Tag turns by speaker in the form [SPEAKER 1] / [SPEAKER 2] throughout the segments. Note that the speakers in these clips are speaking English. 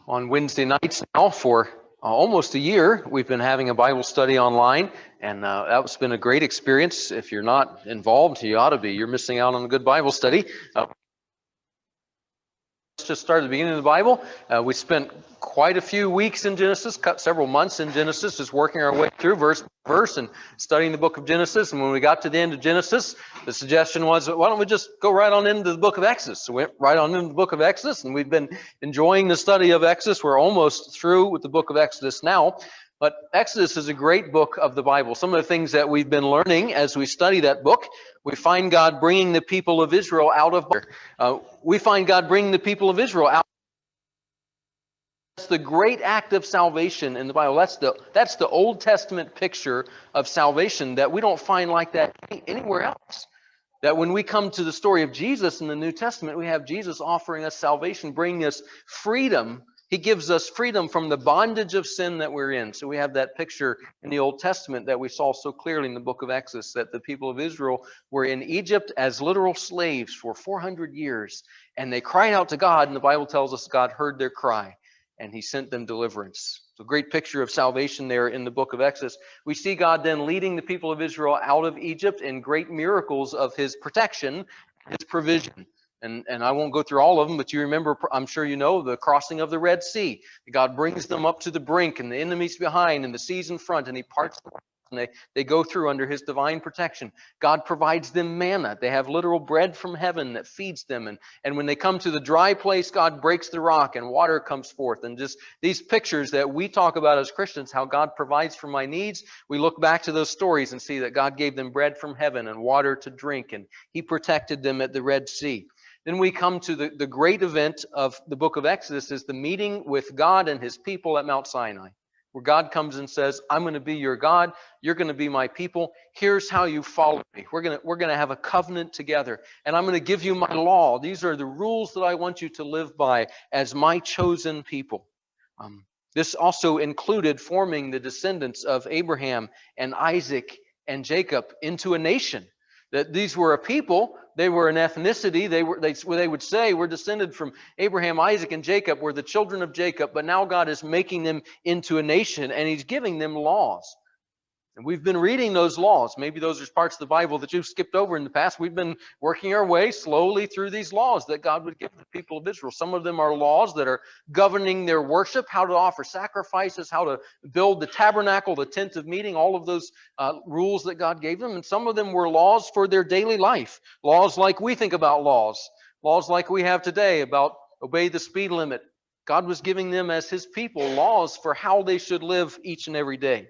[SPEAKER 1] On Wednesday nights now for almost a year, we've been having a Bible study online, and that's been a great experience. If you're not involved, you ought to be. You're missing out on a good Bible study. Let's just start at the beginning of the Bible. We spent quite a few weeks in Genesis, several months in Genesis, just working our way through verse by verse and studying the book of Genesis. And when we got to the end of Genesis, the suggestion was, why don't we just go right on into the book of Exodus? So we went right on into the book of Exodus, and we've been enjoying the study of Exodus. We're almost through with the book of Exodus now. But Exodus is a great book of the Bible. Some of the things that we've been learning as we study that book, we find God bringing the people of Israel out of we find God bringing the people of Israel out. That's the great act of salvation in the Bible. That's the Old Testament picture of salvation that we don't find like that anywhere else. That when we come to the story of Jesus in the New Testament, we have Jesus offering us salvation, bringing us freedom. He gives us freedom from the bondage of sin that we're in. So we have that picture in the Old Testament that we saw so clearly in the book of Exodus, that the people of Israel were in Egypt as literal slaves for 400 years. And they cried out to God, and the Bible tells us God heard their cry, and He sent them deliverance. So a great picture of salvation there in the book of Exodus. We see God then leading the people of Israel out of Egypt in great miracles of His protection, His provision. And I won't go through all of them, but you remember, I'm sure you know, the crossing of the Red Sea. God brings them up to the brink, and the enemy's behind, and the sea's in front, and He parts the waters, and they go through under His divine protection. God provides them manna. They have literal bread from heaven that feeds them. And when they come to the dry place, God breaks the rock, and water comes forth. And just these pictures that we talk about as Christians, how God provides for my needs, we look back to those stories and see that God gave them bread from heaven and water to drink, and He protected them at the Red Sea. Then we come to the great event of the book of Exodus, is the meeting with God and His people at Mount Sinai, where God comes and says, I'm going to be your God. You're going to be my people. Here's how you follow me. We're going to have a covenant together, and I'm going to give you my law. These are the rules that I want you to live by as my chosen people. This also included forming the descendants of Abraham and Isaac and Jacob into a nation. That these were a people, they were an ethnicity. They would say, we're descended from Abraham, Isaac, and Jacob. We're the children of Jacob. But now God is making them into a nation, and He's giving them laws. And we've been reading those laws. Maybe those are parts of the Bible that you've skipped over in the past. We've been working our way slowly through these laws that God would give the people of Israel. Some of them are laws that are governing their worship, how to offer sacrifices, how to build the tabernacle, the tent of meeting, all of those rules that God gave them. And some of them were laws for their daily life. Laws like we think about laws. Laws like we have today about obey the speed limit. God was giving them as His people laws for how they should live each and every day.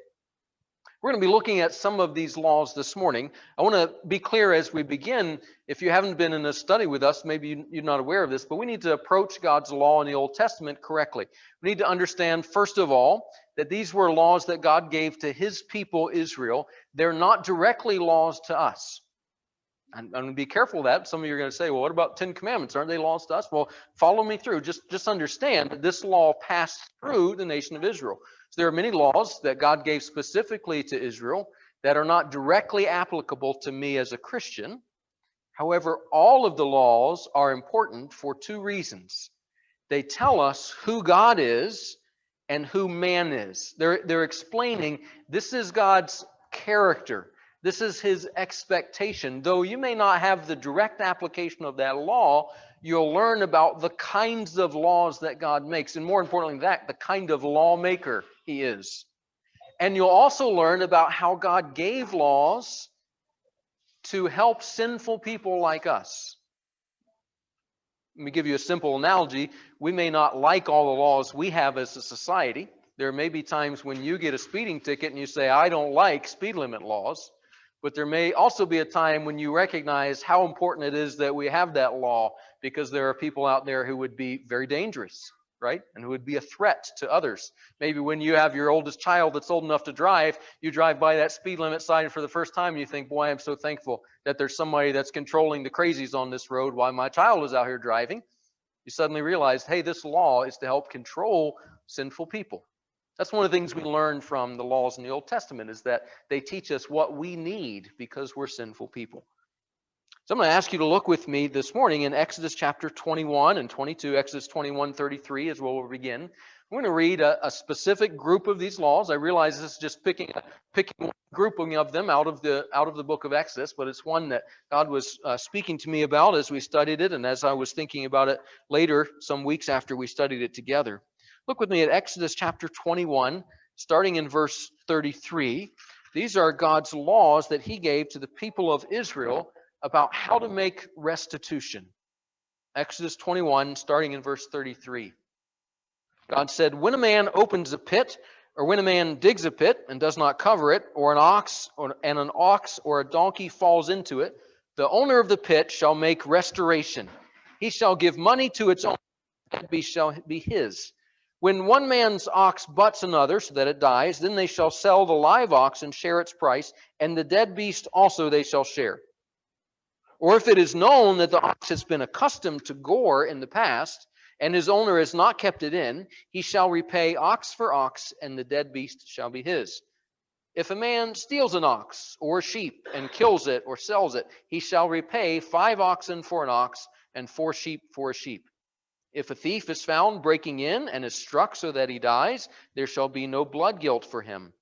[SPEAKER 1] We're going to be looking at some of these laws this morning. I want to be clear as we begin, if you haven't been in a study with us, maybe you're not aware of this, but we need to approach God's law in the Old Testament correctly. We need to understand, first of all, that these were laws that God gave to His people, Israel. They're not directly laws to us. I'm going to be careful of that. Some of you are going to say, well, what about 10 Commandments? Aren't they laws to us? Well, follow me through. Just understand that this law passed through the nation of Israel. So there are many laws that God gave specifically to Israel that are not directly applicable to me as a Christian. However, all of the laws are important for two reasons. They tell us who God is and who man is. They're explaining this is God's character. This is His expectation. Though you may not have the direct application of that law, you'll learn about the kinds of laws that God makes. And more importantly than that, the kind of lawmaker He is. And you'll also learn about how God gave laws to help sinful people like us. Let me give you a simple analogy. We may not like all the laws we have as a society. There may be times when you get a speeding ticket and you say, I don't like speed limit laws. But there may also be a time when you recognize how important it is that we have that law, because there are people out there who would be very dangerous, right? And who would be a threat to others. Maybe when you have your oldest child that's old enough to drive, you drive by that speed limit sign for the first time and you think, boy, I'm so thankful that there's somebody that's controlling the crazies on this road while my child is out here driving. You suddenly realize, hey, this law is to help control sinful people. That's one of the things we learn from the laws in the Old Testament, is that they teach us what we need because we're sinful people. So I'm going to ask you to look with me this morning in Exodus chapter 21 and 22. Exodus 21:33 is where we'll begin. I'm going to read a specific group of these laws. I realize this is just picking one grouping of them out of the book of Exodus, but it's one that God was speaking to me about as we studied it and as I was thinking about it later, some weeks after we studied it together. Look with me at Exodus chapter 21, starting in verse 33. These are God's laws that he gave to the people of Israel about how to make restitution. Exodus 21, starting in verse 33. God said, when a man opens a pit, or when a man digs a pit and does not cover it, or an ox or a donkey falls into it, the owner of the pit shall make restoration. He shall give money to its owner, and it shall be his. When one man's ox butts another so that it dies, then they shall sell the live ox and share its price, and the dead beast also they shall share. Or if it is known that the ox has been accustomed to gore in the past, and his owner has not kept it in, he shall repay ox for ox, and the dead beast shall be his. If a man steals an ox or a sheep and kills it or sells it, he shall repay 5 oxen for an ox and 4 sheep for a sheep. If a thief is found breaking in and is struck so that he dies, there shall be no blood guilt for him.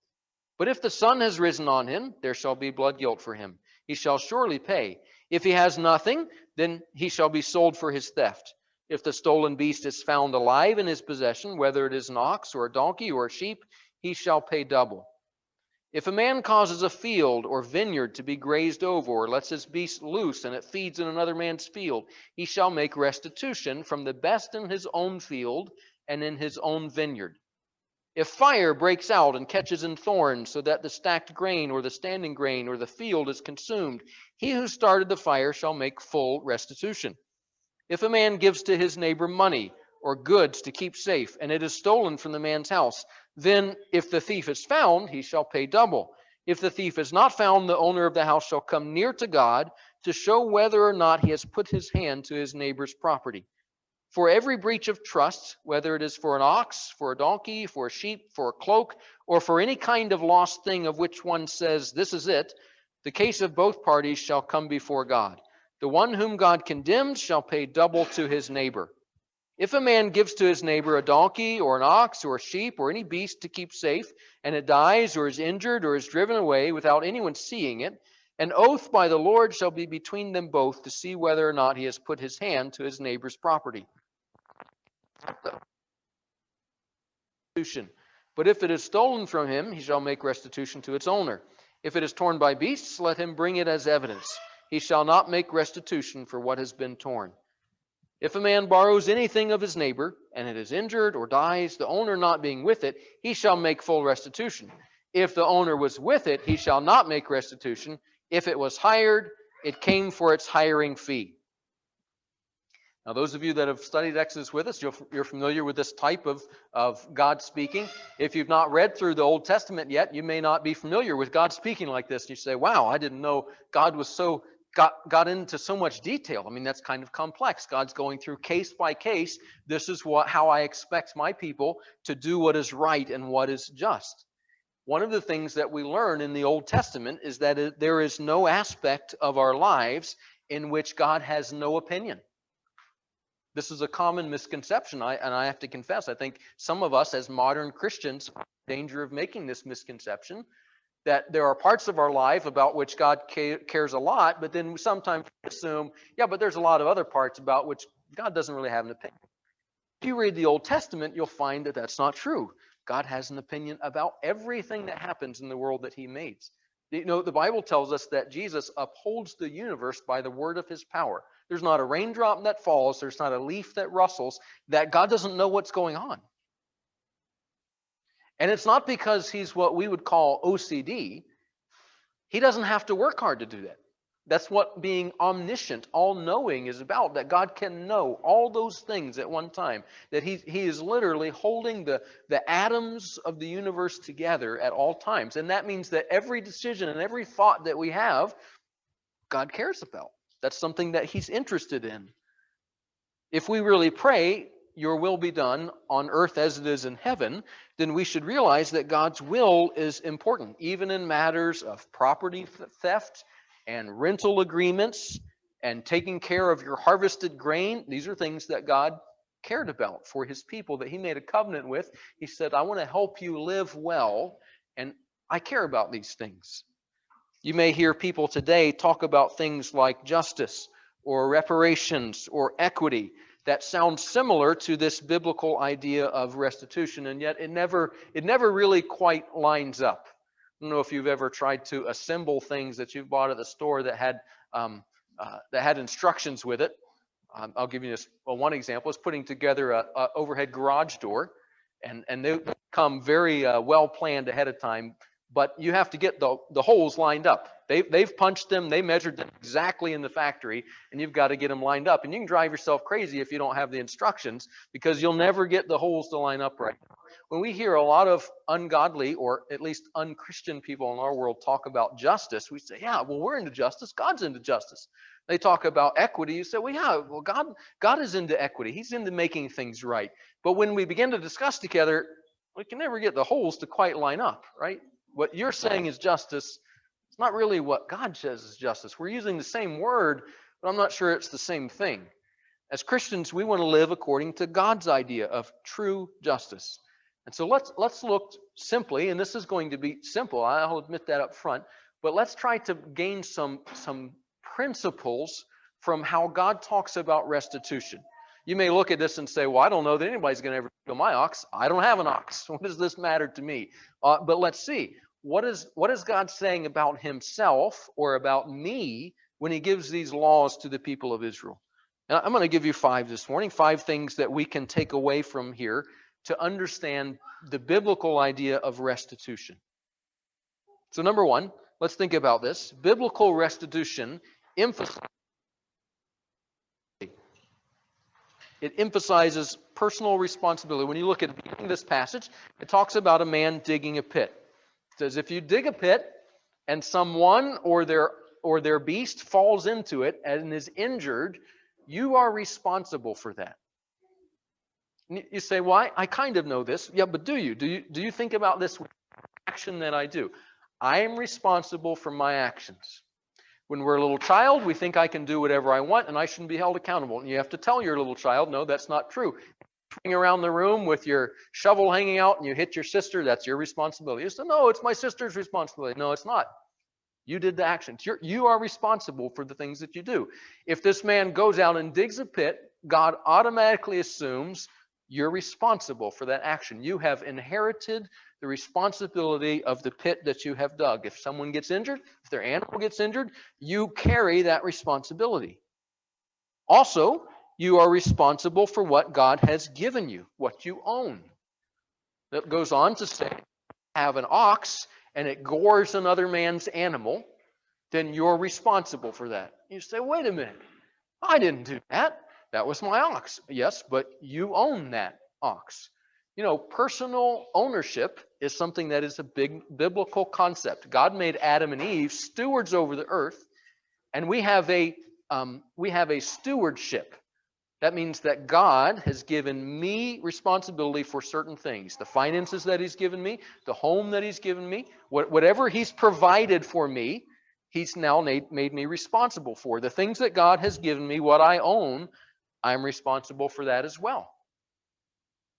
[SPEAKER 1] But if the sun has risen on him, there shall be blood guilt for him. He shall surely pay. If he has nothing, then he shall be sold for his theft. If the stolen beast is found alive in his possession, whether it is an ox or a donkey or a sheep, he shall pay double. If a man causes a field or vineyard to be grazed over, or lets his beast loose and it feeds in another man's field, he shall make restitution from the best in his own field and in his own vineyard. If fire breaks out and catches in thorns, so that the stacked grain or the standing grain or the field is consumed, he who started the fire shall make full restitution. If a man gives to his neighbor money or goods to keep safe, and it is stolen from the man's house, then if the thief is found, he shall pay double. If the thief is not found, the owner of the house shall come near to God to show whether or not he has put his hand to his neighbor's property. For every breach of trust, whether it is for an ox, for a donkey, for a sheep, for a cloak, or for any kind of lost thing of which one says, this is it, the case of both parties shall come before God. The one whom God condemns shall pay double to his neighbor. If a man gives to his neighbor a donkey or an ox or a sheep or any beast to keep safe, and it dies or is injured or is driven away without anyone seeing it, an oath by the Lord shall be between them both to see whether or not he has put his hand to his neighbor's property. But if it is stolen from him, he shall make restitution to its owner. If it is torn by beasts, let him bring it as evidence. He shall not make restitution for what has been torn. If a man borrows anything of his neighbor, and it is injured or dies, the owner not being with it, he shall make full restitution. If the owner was with it, he shall not make restitution. If it was hired, it came for its hiring fee. Now, those of you that have studied Exodus with us, you're familiar with this type of God speaking. If you've not read through the Old Testament yet, you may not be familiar with God speaking like this. You say, wow, I didn't know God was got into so much detail. I mean, that's kind of complex. God's going through case by case. This is how I expect my people to do what is right and what is just. One of the things that we learn in the Old Testament is that there is no aspect of our lives in which God has no opinion. This is a common misconception, and I have to confess, I think some of us as modern Christians are in danger of making this misconception, that there are parts of our life about which God cares a lot, but then sometimes we assume, yeah, but there's a lot of other parts about which God doesn't really have an opinion. If you read the Old Testament, you'll find that that's not true. God has an opinion about everything that happens in the world that he made. You know, the Bible tells us that Jesus upholds the universe by the word of his power. There's not a raindrop that falls. There's not a leaf that rustles that God doesn't know what's going on. And it's not because he's what we would call OCD. He doesn't have to work hard to do that. That's what being omniscient, all-knowing is about, that God can know all those things at one time, that he is literally holding the atoms of the universe together at all times. And that means that every decision and every thought that we have, God cares about. That's something that he's interested in. If we really pray, your will be done on earth as it is in heaven, then we should realize that God's will is important, even in matters of property theft and rental agreements and taking care of your harvested grain. These are things that God cared about for his people that he made a covenant with. He said, I want to help you live well, and I care about these things. You may hear people today talk about things like justice or reparations or equity that sounds similar to this biblical idea of restitution, and yet it never really quite lines up. I don't know if you've ever tried to assemble things that you've bought at the store that had instructions with it. I'll give you this one example. Is putting together a overhead garage door, and they come very well planned ahead of time. But you have to get the holes lined up. They've punched them. They measured them exactly in the factory, and you've got to get them lined up. And you can drive yourself crazy if you don't have the instructions, because you'll never get the holes to line up right. When we hear a lot of ungodly, or at least unchristian people in our world talk about justice, we say, yeah, well, we're into justice. God's into justice. They talk about equity. You say, well, yeah, well, God is into equity. He's into making things right. But when we begin to discuss together, we can never get the holes to quite line up, right? What you're saying is justice. It's not really what God says is justice. We're using the same word, but I'm not sure it's the same thing. As Christians, we want to live according to God's idea of true justice. And so let's look simply, and this is going to be simple, I'll admit that up front, but let's try to gain some principles from how God talks about restitution. You may look at this and say, well, I don't know that anybody's going to ever kill my ox. I don't have an ox. What does this matter to me? But let's see. What is God saying about himself or about me when he gives these laws to the people of Israel? And I'm going to give you 5 this morning, 5 things that we can take away from here to understand the biblical idea of restitution. So number 1, let's think about this. Biblical restitution emphasizes personal responsibility. When you look at this passage, it talks about a man digging a pit. It says if you dig a pit and someone or their beast falls into it and is injured, you are responsible for that. You say, well, I kind of know this. Yeah, but do you? Do you think about this action that I do? I am responsible for my actions. When we're a little child, we think I can do whatever I want and I shouldn't be held accountable. And you have to tell your little child, no, that's not true. Running around the room with your shovel hanging out and you hit your sister, that's your responsibility. You say, no, it's my sister's responsibility. No, it's not. You did the actions. You are responsible for the things that you do. If this man goes out and digs a pit, God automatically assumes you're responsible for that action. You have inherited the responsibility of the pit that you have dug. If someone gets injured, if their animal gets injured, you carry that responsibility. Also, you are responsible for what God has given you, what you own. That goes on to say, have an ox and it gores another man's animal, then you're responsible for that. You say, wait a minute, I didn't do that. That was my ox. Yes, but you own that ox. You know, personal ownership is something that is a big biblical concept. God made Adam and Eve stewards over the earth, and we have a stewardship. That means that God has given me responsibility for certain things. The finances that he's given me, the home that he's given me, whatever he's provided for me, he's now made me responsible for. The things that God has given me, what I own, I'm responsible for that as well.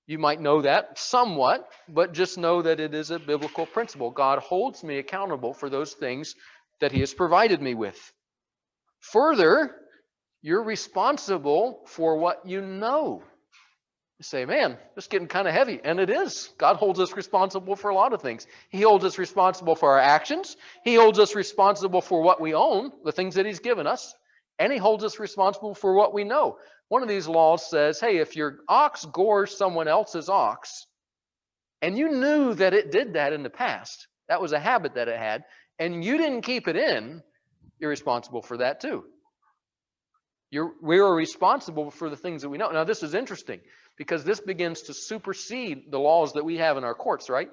[SPEAKER 1] You might know that somewhat, but just know that it is a biblical principle. God holds me accountable for those things that he has provided me with. Further, you're responsible for what you know. You say, man, this is getting kind of heavy. And it is. God holds us responsible for a lot of things. He holds us responsible for our actions. He holds us responsible for what we own, the things that he's given us. And he holds us responsible for what we know. One of these laws says, hey, if your ox gores someone else's ox, and you knew that it did that in the past, that was a habit that it had, and you didn't keep it in, you're responsible for that too. We are responsible for the things that we know. Now, this is interesting because this begins to supersede the laws that we have in our courts, right?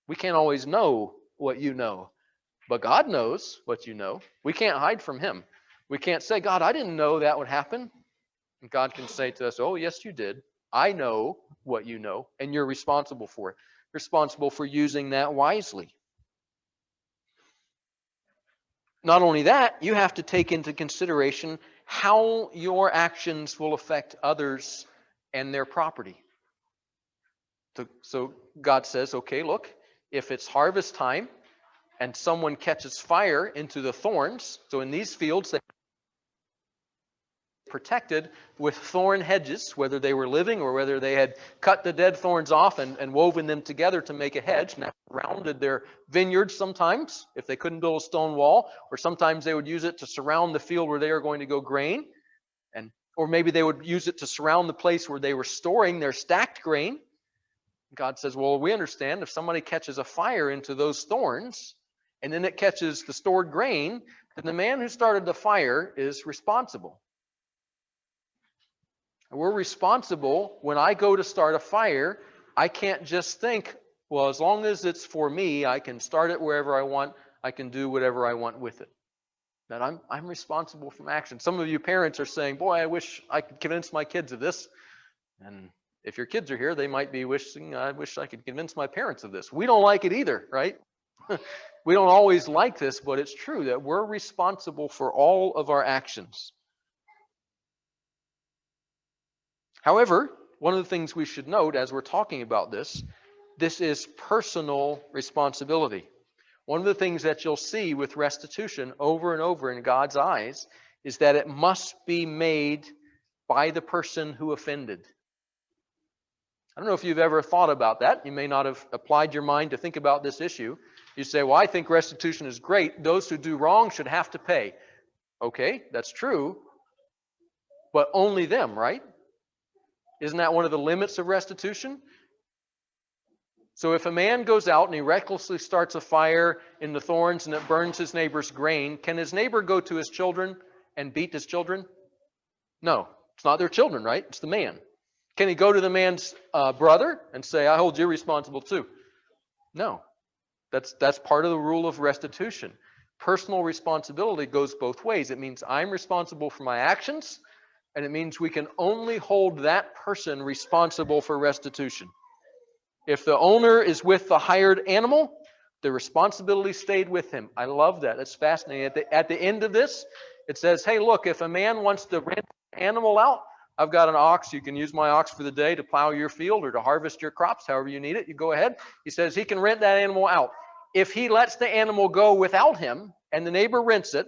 [SPEAKER 1] We can't always know what you know, but God knows what you know. We can't hide from him. We can't say, God, I didn't know that would happen. And God can say to us, oh, yes, you did. I know what you know, and you're responsible for it. Responsible for using that wisely. Not only that, you have to take into consideration how your actions will affect others and their property. So God says, okay, look, if it's harvest time and someone catches fire into the thorns, so in these fields they protected with thorn hedges, whether they were living or whether they had cut the dead thorns off and woven them together to make a hedge, and that surrounded their vineyards sometimes, if they couldn't build a stone wall, or sometimes they would use it to surround the field where they were going to go grain, or maybe they would use it to surround the place where they were storing their stacked grain. God says, well, we understand if somebody catches a fire into those thorns, and then it catches the stored grain, then the man who started the fire is responsible. We're responsible. When I go to start a fire, I can't just think, well, as long as it's for me, I can start it wherever I want. I can do whatever I want with it. That I'm responsible for my action. Some of you parents are saying, boy, I wish I could convince my kids of this. And if your kids are here, they might be wishing, I wish I could convince my parents of this. We don't like it either, right? We don't always like this, but it's true that we're responsible for all of our actions. However, one of the things we should note as we're talking about this is personal responsibility. One of the things that you'll see with restitution over and over in God's eyes is that it must be made by the person who offended. I don't know if you've ever thought about that. You may not have applied your mind to think about this issue. You say, well, I think restitution is great. Those who do wrong should have to pay. Okay, that's true, but only them, right? Isn't that one of the limits of restitution? So if a man goes out and he recklessly starts a fire in the thorns and it burns his neighbor's grain, can his neighbor go to his children and beat his children? No, it's not their children, right? It's the man. Can he go to the man's brother and say, I hold you responsible too? No, that's part of the rule of restitution. Personal responsibility goes both ways. It means I'm responsible for my actions, and it means we can only hold that person responsible for restitution. If the owner is with the hired animal, the responsibility stayed with him. I love that. That's fascinating. At the end of this, it says, hey, look, if a man wants to rent an animal out, I've got an ox. You can use my ox for the day to plow your field or to harvest your crops, however you need it. You go ahead. He says he can rent that animal out. If he lets the animal go without him and the neighbor rents it,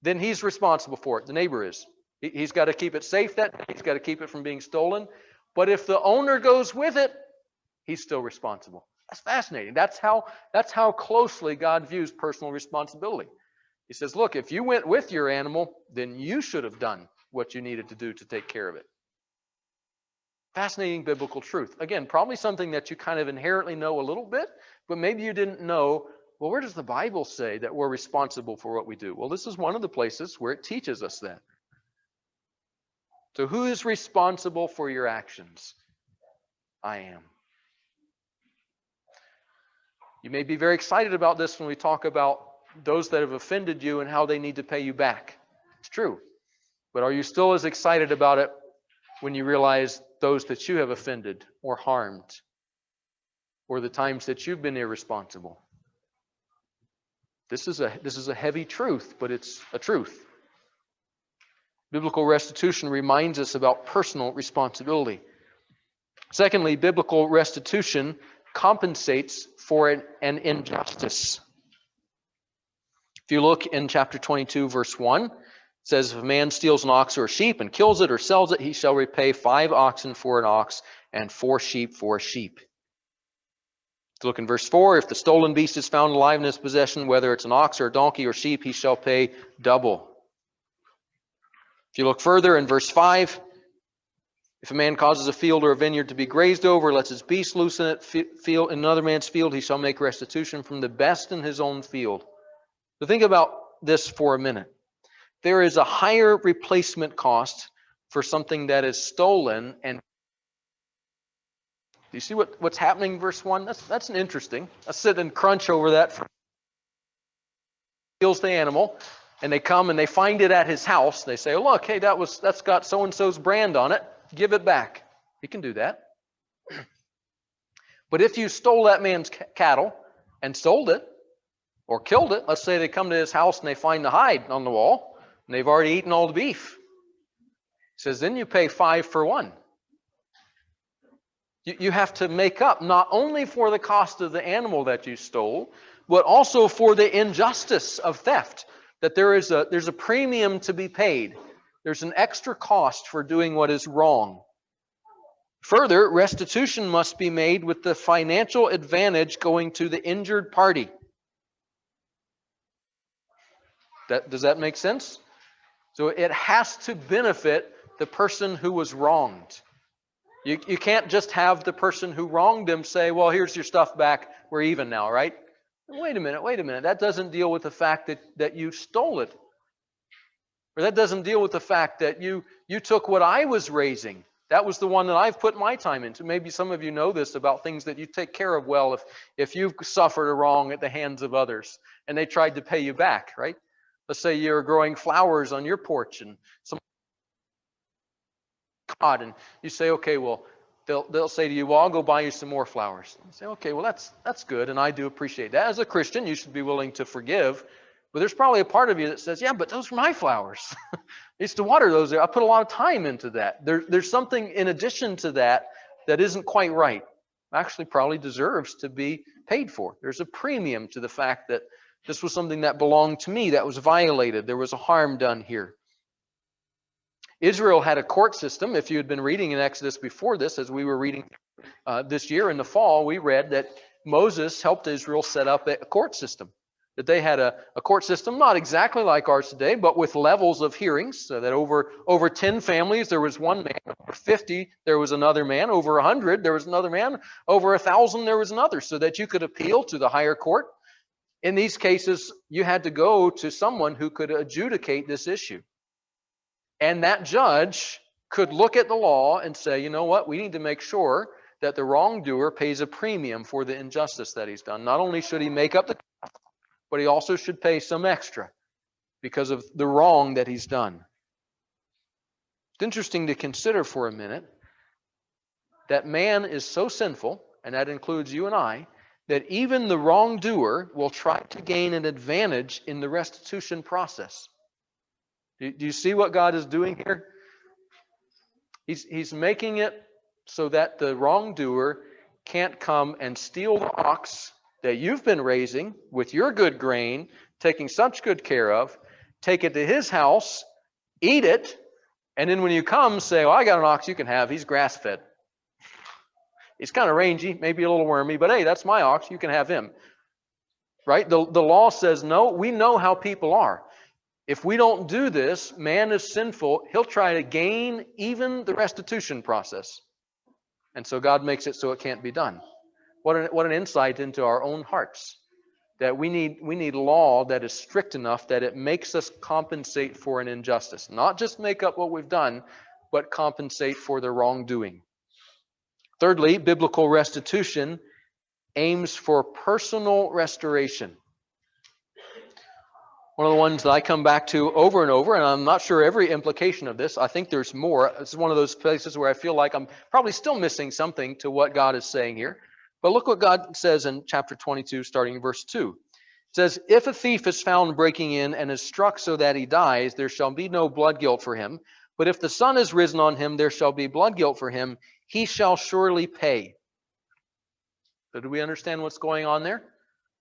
[SPEAKER 1] then he's responsible for it. The neighbor is. He's got to keep it safe. He's got to keep it from being stolen. But if the owner goes with it, he's still responsible. That's fascinating. That's how closely God views personal responsibility. He says, look, if you went with your animal, then you should have done what you needed to do to take care of it. Fascinating biblical truth. Again, probably something that you kind of inherently know a little bit, but maybe you didn't know, well, where does the Bible say that we're responsible for what we do? Well, this is one of the places where it teaches us that. So who is responsible for your actions? I am. You may be very excited about this when we talk about those that have offended you and how they need to pay you back. It's true. But are you still as excited about it when you realize those that you have offended or harmed, or the times that you've been irresponsible? This is a heavy truth, but it's a truth. Biblical restitution reminds us about personal responsibility. Secondly, biblical restitution compensates for an injustice. If you look in chapter 22, verse 1, it says, if a man steals an ox or a sheep and kills it or sells it, he shall repay 5 oxen for an ox and 4 sheep for a sheep. To look in verse 4, if the stolen beast is found alive in his possession, whether it's an ox or a donkey or sheep, he shall pay double. If you look further in verse 5, if a man causes a field or a vineyard to be grazed over, lets his beast loose in in another man's field, he shall make restitution from the best in his own field. So think about this for a minute. There is a higher replacement cost for something that is stolen. And do you see what's happening in verse 1? That's an interesting. Let's sit and crunch over that. Steals the animal, and they come and they find it at his house. They say, oh, look, hey, that's got so-and-so's brand on it. Give it back. He can do that. But if you stole that man's cattle and sold it, or killed it. Let's say they come to his house and they find the hide on the wall, and they've already eaten all the beef. He says, then you pay 5 for 1. You have to make up not only for the cost of the animal that you stole, but also for the injustice of theft. That there's a premium to be paid. There's an extra cost for doing what is wrong. Further, restitution must be made with the financial advantage going to the injured party. Does that make sense? So it has to benefit the person who was wronged. You can't just have the person who wronged them say, well, here's your stuff back, we're even now, right? Wait a minute. That doesn't deal with the fact that you stole it. Or that doesn't deal with the fact that you took what I was raising. That was the one that I've put my time into. Maybe some of you know this about things that you take care of well if you've suffered a wrong at the hands of others and they tried to pay you back, right? Let's say you're growing flowers on your porch and and you say, okay, well, they'll say to you, well, I'll go buy you some more flowers. You say, okay, well, that's good, and I do appreciate that. As a Christian, you should be willing to forgive, but there's probably a part of you that says, yeah, but those are my flowers. I used to water those. I put a lot of time into that. There's something in addition to that isn't quite right. Actually probably deserves to be paid for. There's a premium to the fact that this was something that belonged to me, that was violated. There was a harm done here. Israel had a court system. If you had been reading in Exodus before this, as we were reading this year in the fall, we read that Moses helped Israel set up a court system. That they had a court system, not exactly like ours today, but with levels of hearings, so that over 10 families, there was one man. Over 50, there was another man. Over 100, there was another man. Over 1,000, there was another, so that you could appeal to the higher court. In these cases, you had to go to someone who could adjudicate this issue. And that judge could look at the law and say, you know what, we need to make sure that the wrongdoer pays a premium for the injustice that he's done. Not only should he make up the cost, but he also should pay some extra because of the wrong that he's done. It's interesting to consider for a minute that man is so sinful, and that includes you and I, that even the wrongdoer will try to gain an advantage in the restitution process. Do you see what God is doing here? He's making it so that the wrongdoer can't come and steal the ox that you've been raising with your good grain, taking such good care of, take it to his house, eat it, and then when you come, say, well, I got an ox you can have. He's grass-fed. He's kind of rangy, maybe a little wormy, but hey, that's my ox. You can have him. Right? The law says, no, we know how people are. If we don't do this, man is sinful. He'll try to gain even the restitution process. And so God makes it so it can't be done. What an insight into our own hearts. That we need law that is strict enough that it makes us compensate for an injustice. Not just make up what we've done, but compensate for the wrongdoing. Thirdly, biblical restitution aims for personal restoration. One of the ones that I come back to over and over, and I'm not sure every implication of this. I think there's more. This is one of those places where I feel like I'm probably still missing something to what God is saying here. But look what God says in chapter 22, starting in verse 2. It says, if a thief is found breaking in and is struck so that he dies, there shall be no blood guilt for him. But if the sun is risen on him, there shall be blood guilt for him. He shall surely pay. So do we understand what's going on there?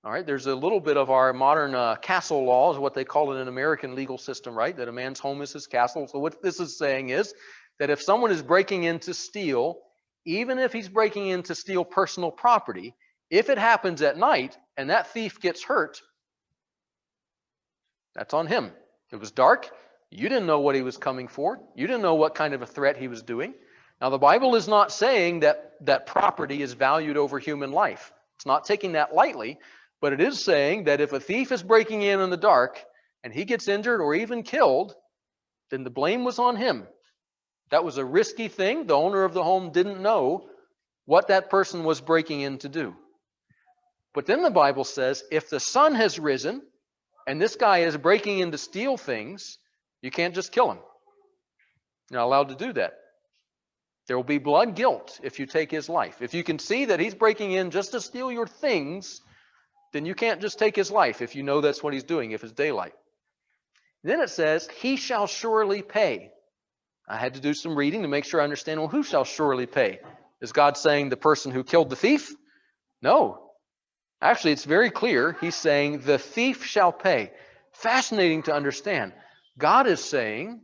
[SPEAKER 1] All right, there's a little bit of our modern castle law, is what they call it in American legal system, right? That a man's home is his castle. So what this is saying is that if someone is breaking in to steal, even if he's breaking in to steal personal property, if it happens at night and that thief gets hurt, that's on him. It was dark. You didn't know what he was coming for. You didn't know what kind of a threat he was doing. Now, the Bible is not saying that property is valued over human life. It's not taking that lightly. But it is saying that if a thief is breaking in the dark and he gets injured or even killed, then the blame was on him. That was a risky thing. The owner of the home didn't know what that person was breaking in to do. But then the Bible says, if the sun has risen and this guy is breaking in to steal things, you can't just kill him. You're not allowed to do that. There will be blood guilt if you take his life. If you can see that he's breaking in just to steal your things, then you can't just take his life if you know that's what he's doing, if it's daylight. Then it says, he shall surely pay. I had to do some reading to make sure I understand, well, who shall surely pay? Is God saying the person who killed the thief? No. Actually, it's very clear. He's saying the thief shall pay. Fascinating to understand. God is saying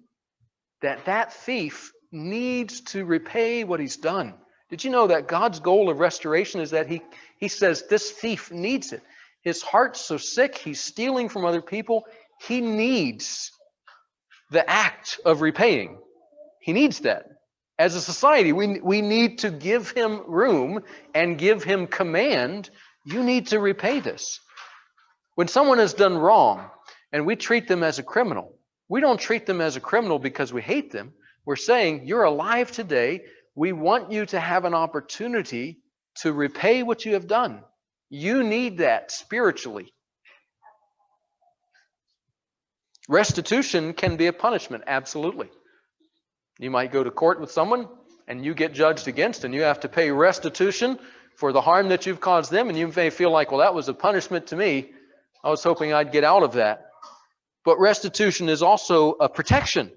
[SPEAKER 1] that that thief needs to repay what he's done. Did you know that God's goal of restoration is that he says this thief needs it? His heart's so sick, he's stealing from other people. He needs the act of repaying. He needs that. As a society, we need to give him room and give him command. You need to repay this. When someone has done wrong and we treat them as a criminal, we don't treat them as a criminal because we hate them. We're saying, you're alive today. We want you to have an opportunity to repay what you have done. You need that spiritually. Restitution can be a punishment, absolutely. You might go to court with someone and you get judged against and you have to pay restitution for the harm that you've caused them, and you may feel like, well, that was a punishment to me. I was hoping I'd get out of that. But restitution is also a protection.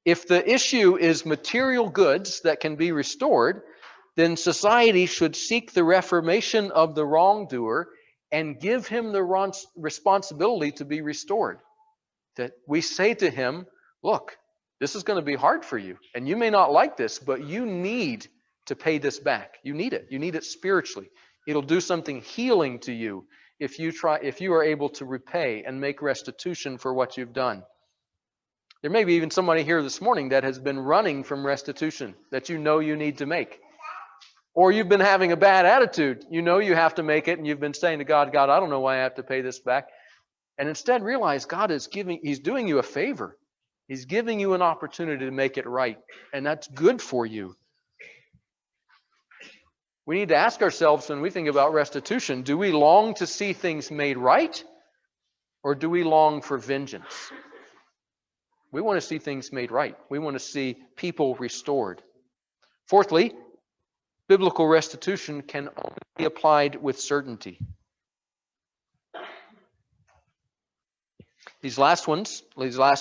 [SPEAKER 1] If the issue is material goods that can be restored, then society should seek the reformation of the wrongdoer and give him the responsibility to be restored. That we say to him, look, this is going to be hard for you, and you may not like this, but you need to pay this back. You need it. You need it spiritually. It'll do something healing to you if you are able to repay and make restitution for what you've done. There may be even somebody here this morning that has been running from restitution that you know you need to make. Or you've been having a bad attitude. You know you have to make it, and you've been saying to God, God, I don't know why I have to pay this back. And instead realize God is He's doing you a favor. He's giving you an opportunity to make it right. And that's good for you. We need to ask ourselves when we think about restitution, do we long to see things made right? Or do we long for vengeance? We want to see things made right. We want to see people restored. Fourthly, biblical restitution can only be applied with certainty. These last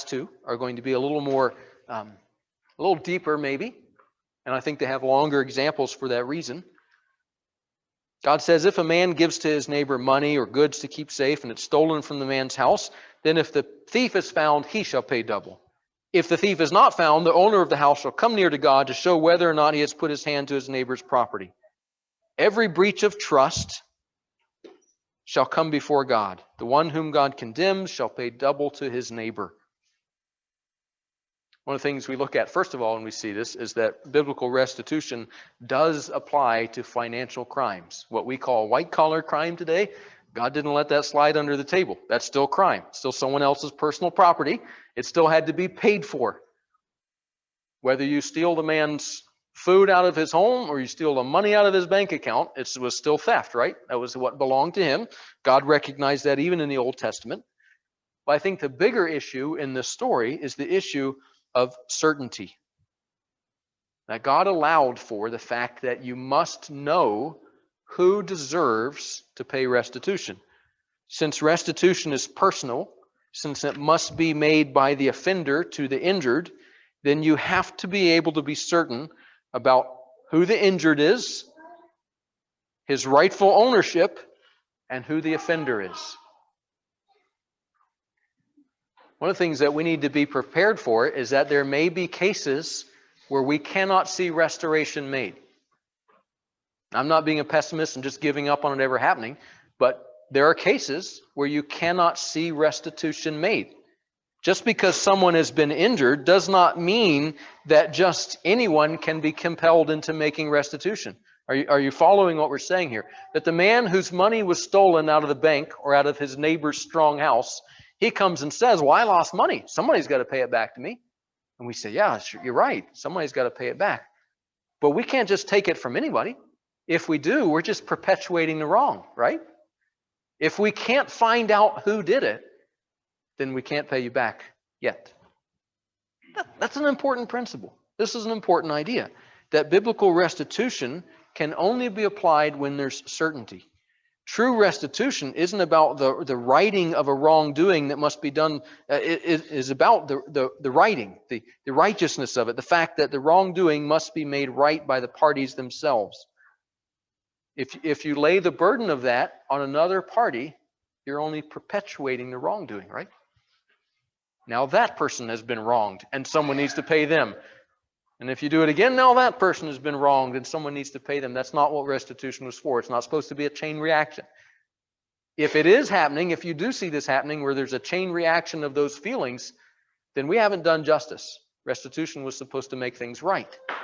[SPEAKER 1] two, are going to be a little more, a little deeper maybe, and I think they have longer examples for that reason. God says, if a man gives to his neighbor money or goods to keep safe, and it's stolen from the man's house, then if the thief is found, he shall pay double. If the thief is not found, the owner of the house shall come near to God to show whether or not he has put his hand to his neighbor's property. Every breach of trust shall come before God. The one whom God condemns shall pay double to his neighbor. One of the things we look at, first of all, when we see this, is that biblical restitution does apply to financial crimes. What we call white-collar crime today, God didn't let that slide under the table. That's still crime. Still someone else's personal property. It still had to be paid for. Whether you steal the man's food out of his home or you steal the money out of his bank account, it was still theft, right? That was what belonged to him. God recognized that even in the Old Testament. But I think the bigger issue in this story is the issue of certainty. That God allowed for the fact that you must know who deserves to pay restitution. Since restitution is personal, since it must be made by the offender to the injured, then you have to be able to be certain about who the injured is, his rightful ownership, and who the offender is. One of the things that we need to be prepared for is that there may be cases where we cannot see restoration made. I'm not being a pessimist and just giving up on it ever happening, but there are cases where you cannot see restitution made. Just because someone has been injured does not mean that just anyone can be compelled into making restitution. Are you following what we're saying here? That the man whose money was stolen out of the bank or out of his neighbor's strong house, he comes and says, well, I lost money. Somebody's got to pay it back to me. And we say, yeah, you're right. Somebody's got to pay it back. But we can't just take it from anybody. If we do, we're just perpetuating the wrong, right? If we can't find out who did it, then we can't pay you back yet. That's an important principle. This is an important idea, that biblical restitution can only be applied when there's certainty. True restitution isn't about the righting of a wrongdoing that must be done. It is about the righting, the righteousness of it, the fact that the wrongdoing must be made right by the parties themselves. If you lay the burden of that on another party, you're only perpetuating the wrongdoing, right? Now that person has been wronged and someone needs to pay them. And if you do it again, now that person has been wronged and someone needs to pay them. That's not what restitution was for. It's not supposed to be a chain reaction. If it is happening, if you do see this happening where there's a chain reaction of those feelings, then we haven't done justice. Restitution was supposed to make things right. It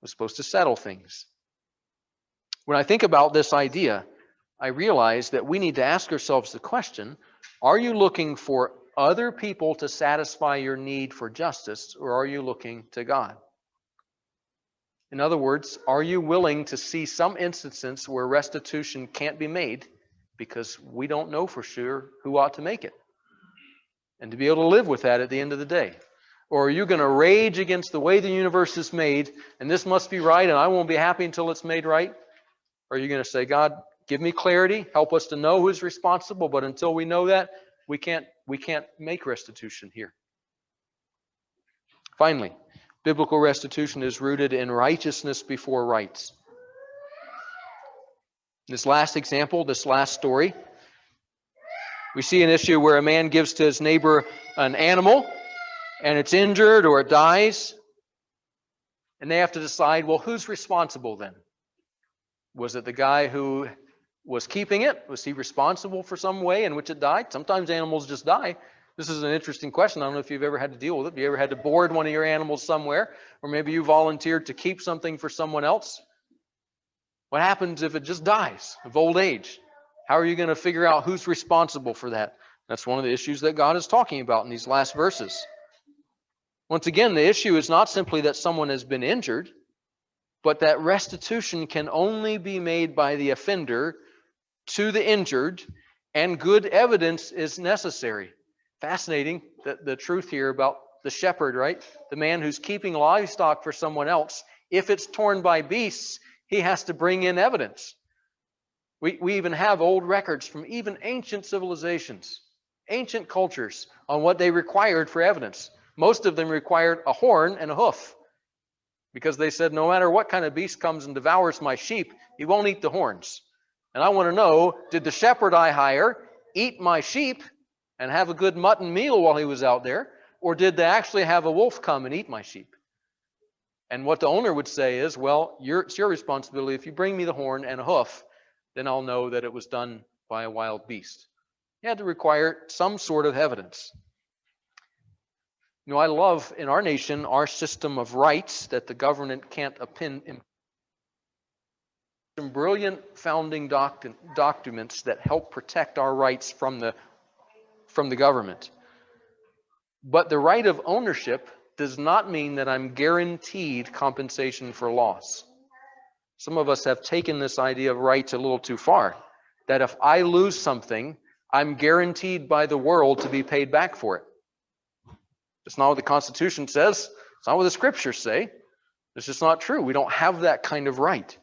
[SPEAKER 1] was supposed to settle things. When I think about this idea, I realize that we need to ask ourselves the question, are you looking for other people to satisfy your need for justice, or are you looking to God? In other words, are you willing to see some instances where restitution can't be made because we don't know for sure who ought to make it, and to be able to live with that at the end of the day? Or are you going to rage against the way the universe is made, and this must be right, and I won't be happy until it's made right? Or are you going to say, God, give me clarity, help us to know who's responsible, but until we know that, we can't make restitution here. Finally, biblical restitution is rooted in righteousness before rights. This last example, this last story, we see an issue where a man gives to his neighbor an animal, and it's injured or it dies, and they have to decide, well, who's responsible then? Was it the guy who was keeping it? Was he responsible for some way in which it died? Sometimes animals just die. This is an interesting question. I don't know if you've ever had to deal with it. Have you ever had to board one of your animals somewhere? Or maybe you volunteered to keep something for someone else? What happens if it just dies of old age? How are you going to figure out who's responsible for that? That's one of the issues that God is talking about in these last verses. Once again, the issue is not simply that someone has been injured, but that restitution can only be made by the offender to the injured, and good evidence is necessary. Fascinating, the truth here about the shepherd, right? The man who's keeping livestock for someone else. If it's torn by beasts, he has to bring in evidence. We even have old records from even ancient civilizations, ancient cultures, on what they required for evidence. Most of them required a horn and a hoof, because they said, no matter what kind of beast comes and devours my sheep, he won't eat the horns. And I want to know, did the shepherd I hire eat my sheep and have a good mutton meal while he was out there, or did they actually have a wolf come and eat my sheep? And what the owner would say is, well, it's your responsibility. If you bring me the horn and a hoof, then I'll know that it was done by a wild beast. He had to require some sort of evidence. You know, I love in our nation our system of rights that the government can't append. Some brilliant founding documents that help protect our rights from the government. But the right of ownership does not mean that I'm guaranteed compensation for loss. Some of us have taken this idea of rights a little too far, that if I lose something, I'm guaranteed by the world to be paid back for it. It's not what the Constitution says. It's not what the Scriptures say. It's just not true. We don't have that kind of right.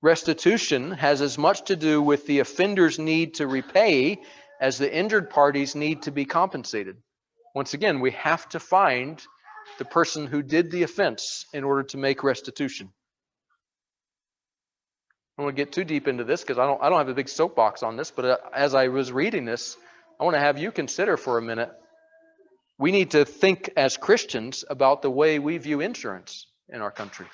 [SPEAKER 1] Restitution has as much to do with the offender's need to repay as the injured party's need to be compensated. Once again, we have to find the person who did the offense in order to make restitution. I don't want to get too deep into this because I don't have a big soapbox on this, but as I was reading this, I want to have you consider for a minute. We need to think as Christians about the way we view insurance in our country.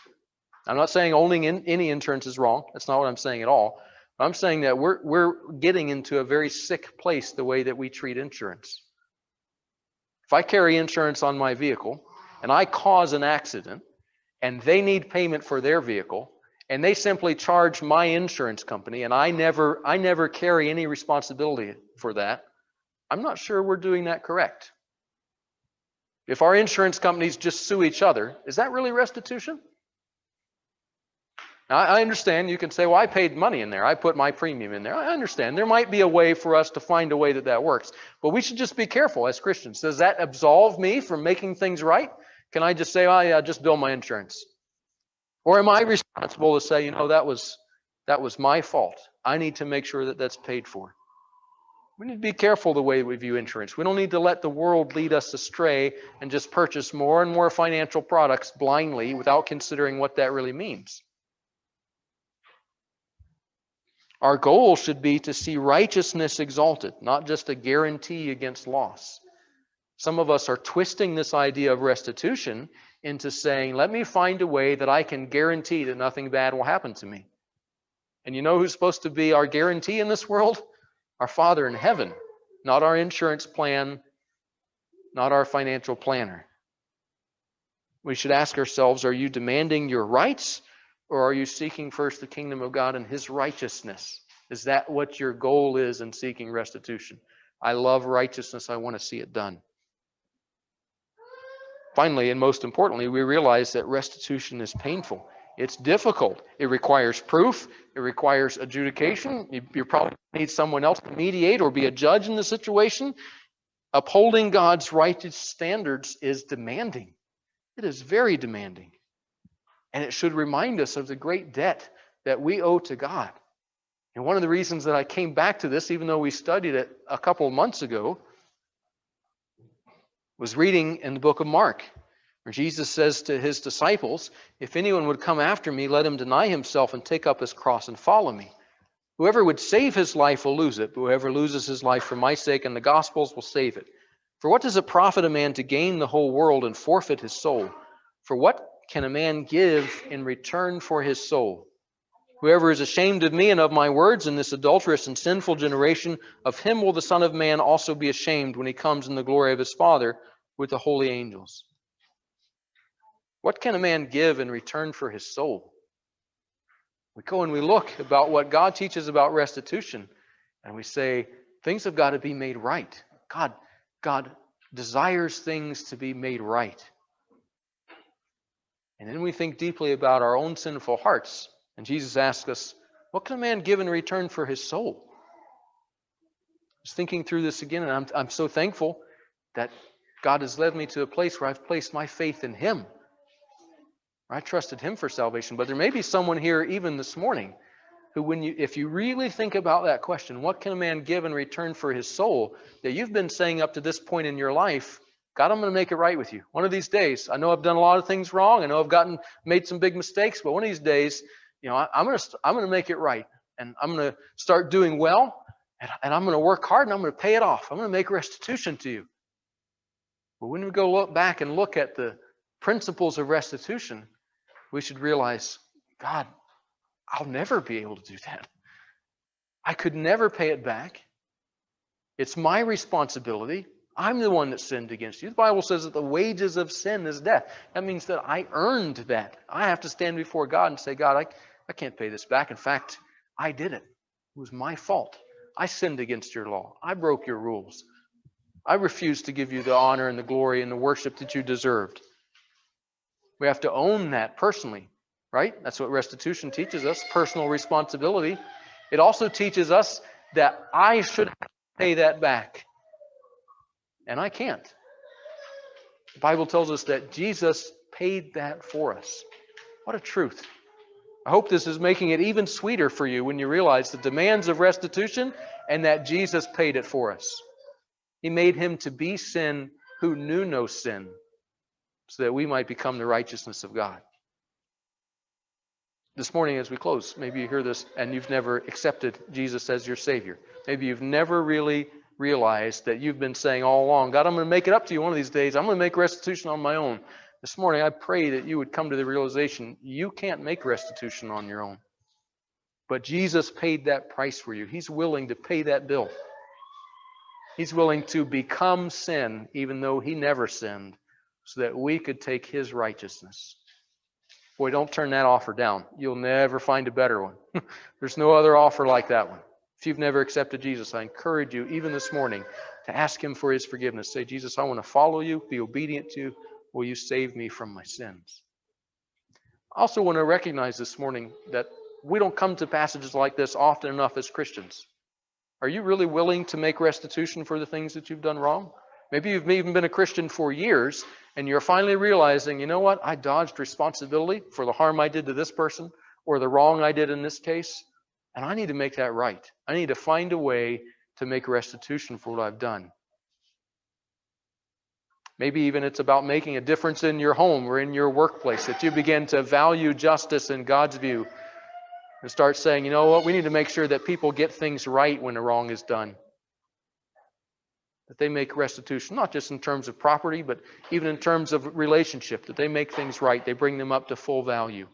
[SPEAKER 1] I'm not saying owning any insurance is wrong. That's not what I'm saying at all. I'm saying that we're getting into a very sick place the way that we treat insurance. If I carry insurance on my vehicle and I cause an accident and they need payment for their vehicle and they simply charge my insurance company and I never carry any responsibility for that, I'm not sure we're doing that correct. If our insurance companies just sue each other, is that really restitution? Now, I understand you can say, well, I paid money in there. I put my premium in there. I understand. There might be a way for us to find a way that works. But we should just be careful as Christians. Does that absolve me from making things right? Can I just say, oh, yeah, just bill my insurance? Or am I responsible to say, you know, that was That was my fault. I need to make sure that that's paid for. We need to be careful the way we view insurance. We don't need to let the world lead us astray and just purchase more and more financial products blindly without considering what that really means. Our goal should be to see righteousness exalted, not just a guarantee against loss. Some of us are twisting this idea of restitution into saying, let me find a way that I can guarantee that nothing bad will happen to me. And you know who's supposed to be our guarantee in this world? Our Father in heaven, not our insurance plan, not our financial planner. We should ask ourselves, are you demanding your rights, or are you seeking first the kingdom of God and His righteousness? Is that what your goal is in seeking restitution? I love righteousness. I want to see it done. Finally, and most importantly, we realize that restitution is painful. It's difficult. It requires proof. It requires adjudication. You probably need someone else to mediate or be a judge in the situation. Upholding God's righteous standards is demanding. It is very demanding. And it should remind us of the great debt that we owe to God. And one of the reasons that I came back to this, even though we studied it a couple of months ago, was reading in the book of Mark, where Jesus says to His disciples, if anyone would come after me, let him deny himself and take up his cross and follow me. Whoever would save his life will lose it, but whoever loses his life for my sake and the gospel's will save it. For what does it profit a man to gain the whole world and forfeit his soul? For what can a man give in return for his soul? Whoever is ashamed of me and of my words in this adulterous and sinful generation, of him will the Son of Man also be ashamed when He comes in the glory of His Father with the holy angels. What can a man give in return for his soul? We go and we look about what God teaches about restitution, and we say, things have got to be made right. God desires things to be made right. And then we think deeply about our own sinful hearts. And Jesus asks us, what can a man give in return for his soul? I was thinking through this again, and I'm so thankful that God has led me to a place where I've placed my faith in Him. I trusted Him for salvation. But there may be someone here even this morning who, if you really think about that question, what can a man give in return for his soul, that you've been saying up to this point in your life, God, I'm going to make it right with you. One of these days, I know I've done a lot of things wrong. I know I've made some big mistakes, but one of these days, I'm going to make it right, and I'm going to start doing well, and I'm going to work hard, and I'm going to pay it off. I'm going to make restitution to you. But when we go back and look at the principles of restitution, we should realize, God, I'll never be able to do that. I could never pay it back. It's my responsibility. I'm the one that sinned against you. The Bible says that the wages of sin is death. That means that I earned that. I have to stand before God and say, God, I can't pay this back. In fact, I did it. It was my fault. I sinned against your law. I broke your rules. I refuse to give you the honor and the glory and the worship that you deserved. We have to own that personally, right? That's what restitution teaches us, personal responsibility. It also teaches us that I should pay that back. And I can't. The Bible tells us that Jesus paid that for us. What a truth. I hope this is making it even sweeter for you when you realize the demands of restitution and that Jesus paid it for us. He made Him to be sin who knew no sin, so that we might become the righteousness of God. This morning as we close, maybe you hear this and you've never accepted Jesus as your Savior. Maybe you've never really realized that you've been saying all along, God, I'm going to make it up to you one of these days. I'm going to make restitution on my own. This morning I pray that you would come to the realization you can't make restitution on your own. But Jesus paid that price for you. He's willing to pay that bill. He's willing to become sin even though He never sinned, so that we could take His righteousness. Boy, don't turn that offer down. You'll never find a better one. There's no other offer like that one. If you've never accepted Jesus, I encourage you, even this morning, to ask Him for His forgiveness. Say, Jesus, I want to follow you, be obedient to you. Will you save me from my sins? I also want to recognize this morning that we don't come to passages like this often enough as Christians. Are you really willing to make restitution for the things that you've done wrong? Maybe you've even been a Christian for years, and you're finally realizing, you know what? I dodged responsibility for the harm I did to this person, or the wrong I did in this case. And I need to make that right. I need to find a way to make restitution for what I've done. Maybe even it's about making a difference in your home or in your workplace, that you begin to value justice in God's view and start saying, you know what, we need to make sure that people get things right when a wrong is done. That they make restitution, not just in terms of property, but even in terms of relationship, that they make things right. They bring them up to full value.